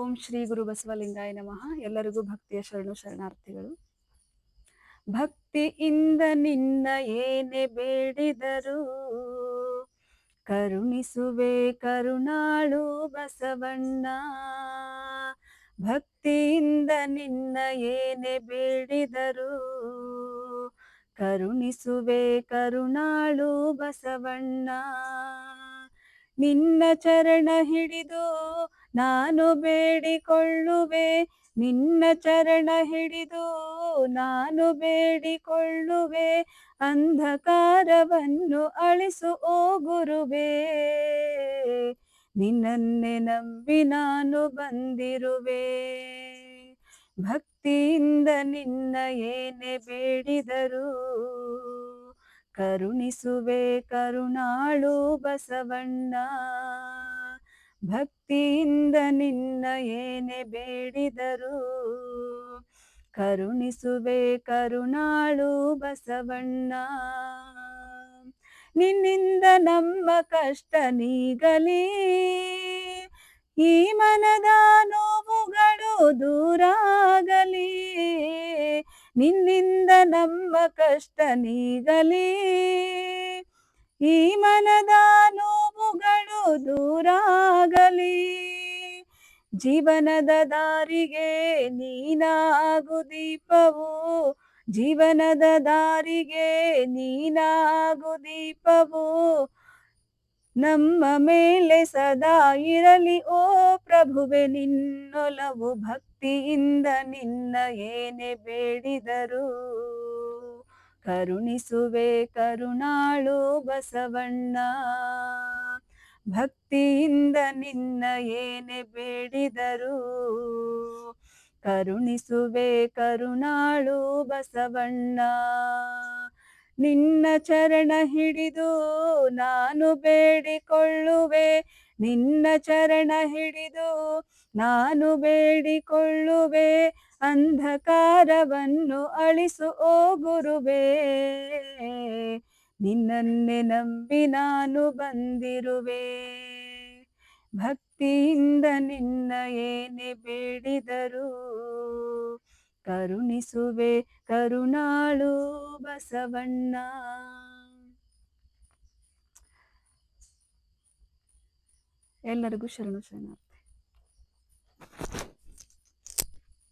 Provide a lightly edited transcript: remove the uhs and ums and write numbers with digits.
ಓಂ ಶ್ರೀ ಗುರು ಬಸವಲಿಂಗಾಯ ನಮಃ. ಎಲ್ಲರಿಗೂ ಭಕ್ತಿಯ ಶರಣಾರ್ಥಿಗಳು. ಭಕ್ತಿಯಿಂದ ನಿನ್ನ ಏನೇ ಬೇಡಿದರು ಕರುಣಿಸುವೆ ಕರುಣಾಳು ಬಸವಣ್ಣ. ಭಕ್ತಿಯಿಂದ ನಿನ್ನ ಏನೇ ಬೇಡಿದರು ಕರುಣಿಸುವೆ ಕರುಣಾಳು ಬಸವಣ್ಣ. ನಿನ್ನ ಚರಣ ಹಿಡಿದು ನಾನು ಬೇಡಿಕೊಳ್ಳುವೆ, ನಿನ್ನ ಚರಣ ಹಿಡಿದು ನಾನು ಬೇಡಿಕೊಳ್ಳುವೆ, ಅಂಧಕಾರವನ್ನು ಅಳಿಸು ಓ ಗುರುವೇ. ನಿನ್ನನ್ನೇ ನಂಬಿ ನಾನು ಬಂದಿರುವೆ. ಭಕ್ತಿಯಿಂದ ನಿನ್ನ ಏನೇ ಬೇಡಿದರು ಕರುಣಿಸುವೆ ಕರುಣಾಳು ಬಸವಣ್ಣ. ಭಕ್ತಿಯಿಂದ ನಿನ್ನ ಏನೇ ಬೇಡಿದರು ಕರುಣಿಸುವೆ ಕರುಣಾಳು ಬಸವಣ್ಣ. ನಿನ್ನಿಂದ ನಮ್ಮ ಕಷ್ಟ ನೀಗಲಿ, ಈ ಮನದ ನೋವುಗಳು ದೂರಾಗಲಿ. ನಿನ್ನಿಂದ ನಮ್ಮ ಕಷ್ಟ ನೀಗಲಿ, ಈ ಮನದ ನೋವುಗಳು ದೂರಾಗಲಿ. ಜೀವನದ ದಾರಿಗೆ ನೀನಾಗು ದೀಪವು, ಜೀವನದ ದಾರಿಗೆ ನೀನಾಗು ದೀಪವು. ನಮ್ಮ ಮೇಲೆ ಸದಾ ಇರಲಿ ಓ ಪ್ರಭುವೆ ನಿನ್ನೊಲವು. ಭಕ್ತಿಯಿಂದ ನಿನ್ನ ಏನೇ ಬೇಡಿದರು ಕರುಣಿಸುವೆ ಕರುಣಾಳು ಬಸವಣ್ಣ. ಭಕ್ತಿಯಿಂದ ನಿನ್ನ ಏನೇ ಬೇಡಿದರು ಕರುಣಿಸುವೆ ಕರುಣಾಳು ಬಸವಣ್ಣ. ನಿನ್ನ ಚರಣ ಹಿಡಿದು ನಾನು ಬೇಡಿಕೊಳ್ಳುವೆ, ನಿನ್ನ ಚರಣ ಹಿಡಿದು ನಾನು ಬೇಡಿಕೊಳ್ಳುವೆ, ಅಂಧಕಾರವನ್ನು ಅಳಿಸು ಓ ಗುರುವೇ. ನಿನ್ನನ್ನೇ ನಂಬಿ ನಾನು ಬಂದಿರುವೆ. ಭಕ್ತಿಯಿಂದ ನಿನ್ನ ಏನೇ ಬೇಡಿದರು ಕರುಣಿಸುವೆ ಕರುಣಾಳು ಬಸವಣ್ಣ. ಎಲ್ಲರಿಗೂ ಶರಣಾರ್ಥಿ.